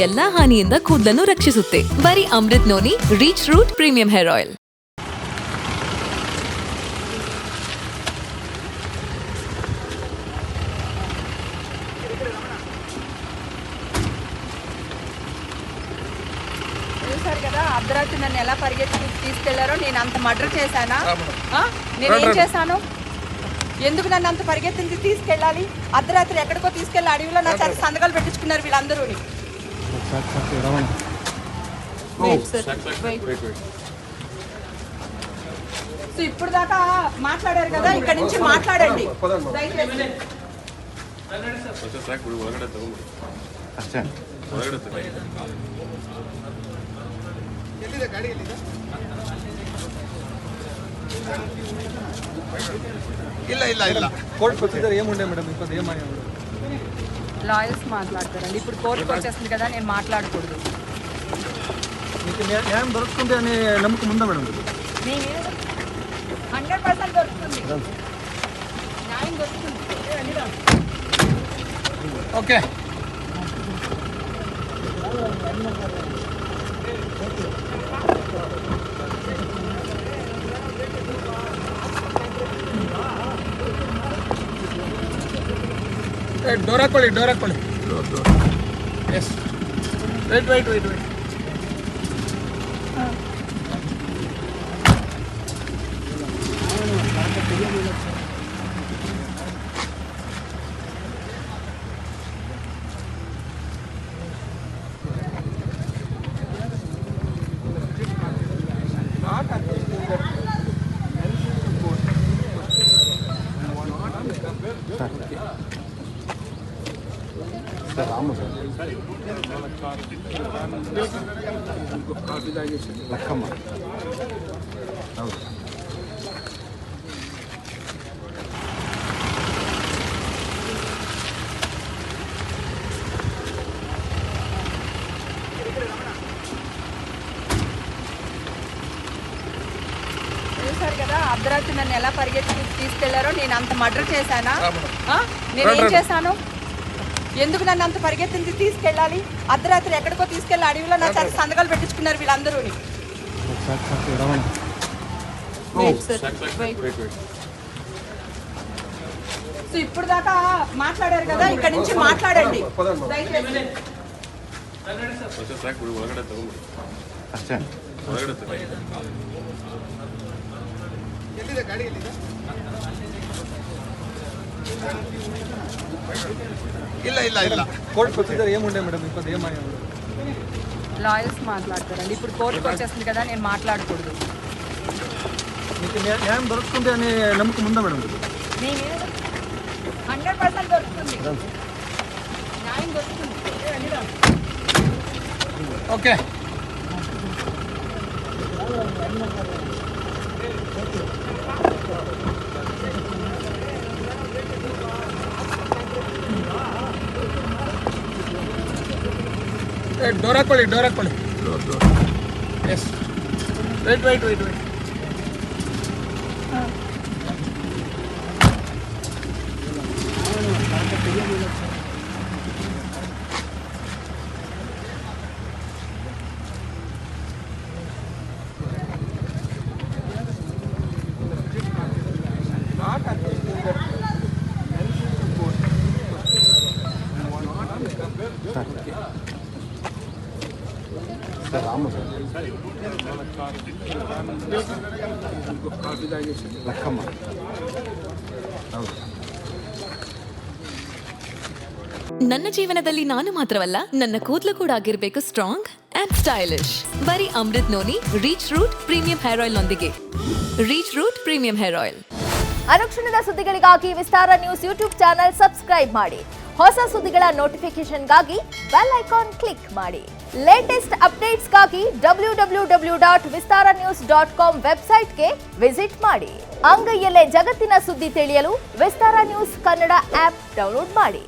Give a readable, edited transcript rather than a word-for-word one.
ಎಲ್ಲಾ ಹಾನಿಯಿಂದ ಕೂದಲನ್ನು ರಕ್ಷಿಸುತ್ತೆ. ಬರೀ Amrit noni reach root premium hair oil. చూసారు కదా అర్ధరాత్రి నన్ను ఎలా పరిగెత్తి తీసుకెళ్లారో. నేను అంత మర్డర్ చేశానా? నేను ఏం చేశాను? ఎందుకు నన్ను అంత పరిగెత్తి తీసుకెళ్ళాలి? అర్ధరాత్రి ఎక్కడికో తీసుకెళ్ళి అడవిలో నా చేత సంతకాలు పెట్టించుకున్నారు వీళ్ళందరూ. సో ఇప్పుడు దాకా మాట్లాడారు కదా, ఇక్కడ నుంచి మాట్లాడండి దయచేసి. ಇಲ್ಲ ಕೋರ್ಟ್ ಪ್ರೊಸೀಜರ್ ఏముండే మేడం ఇప్పుడు ఏమని లాయర్స్ మాట్లాడతారండి. ఇప్పుడు కోర్టుకు వచ్చేస్తుంది కదా, నేను మాట్లాడకూడదు. మీకు న్యాయం దొరుకుతుంది అనే నమ్మకం ఉందా మేడం? 100% దొరుకుతుంది, న్యాయం దొరుకుతుంది. ఓకే ಡೋರ್ ಹಾಕೊಳ್ಳಿ. ಎಸ್ ವೇಟ್ రాము సార్ లక్కమ్మ చూసారు కదా అర్ధరాత్రి నన్ను ఎలా పరిగెత్తి తీసుకెళ్లారో. నేను అంత మర్డర్ చేశానా? నేను ఏం చేశాను? ఎందుకు నన్ను అంత పరిగెత్తి తీసుకెళ్ళాలి? అర్ధరాత్రి ఎక్కడికో తీసుకెళ్ళి అడవిలో నా చేత సంతకాలు పెట్టించుకున్నారు వీళ్ళందరూ. సో ఇప్పుడు దాకా మాట్లాడారు కదా, ఇక్కడ నుంచి మాట్లాడండి దయచేసి. ಇಲ್ಲ కోర్ట్ ప్రొసీజర్ ఏముండే మేడం ఇప్పుడు ఏమని లాయర్స్ మాట్లాడతారండి. ఇప్పుడు కోర్టుకు వచ్చేస్తుంది కదా, నేను మాట్లాడకూడదు. మీకు న్యాయం దొరుకుతుంది అనే నమ్మకం ఉందా మేడం? 100% దొరుకుతుంది, న్యాయం దొరుకుతుంది. ఓకే ಡೋರ್ ಹಾಕೊಳ್ಳಿ. ಎಸ್ ವೇಟ್ రాము సార్ లక్కమ్మ ನನ್ನ ಜೀವನದಲ್ಲಿ ನಾನು ಮಾತ್ರವಲ್ಲ, ನನ್ನ ಕೂದಲು ಕೂಡ ಆಗಿರಬೇಕು ಸ್ಟ್ರಾಂಗ್ ಅಂಡ್ ಸ್ಟೈಲಿಶ್. ಬರೀ Amrit noni reach root premium hair oil ನೊಂದಿಗೆ. Reach root premium hair oil. ಅನುಕ್ಷಣದ ಸುದ್ದಿಗಳಿಗಾಗಿ Vistara news YouTube channel subscribe ಮಾಡಿ. ಹೊಸ ಸುದ್ದಿಗಳ ನೋಟಿಫಿಕೇಶನ್ಗಾಗಿ ಬೆಲ್ ಐಕಾನ್ ಕ್ಲಿಕ್ ಮಾಡಿ. ಲೇಟೆಸ್ಟ್ ಅಪ್ಡೇಟ್ಸ್ಗಾಗಿ www.vistaranews.com ವೆಬ್ಸೈಟ್ಗೆ ವಿಸಿಟ್ ಮಾಡಿ. ಅಂಗೈಯಲ್ಲೇ ಜಗತ್ತಿನ ಸುದ್ದಿ ತಿಳಿಯಲು Vistara news Kannada app download ಮಾಡಿ.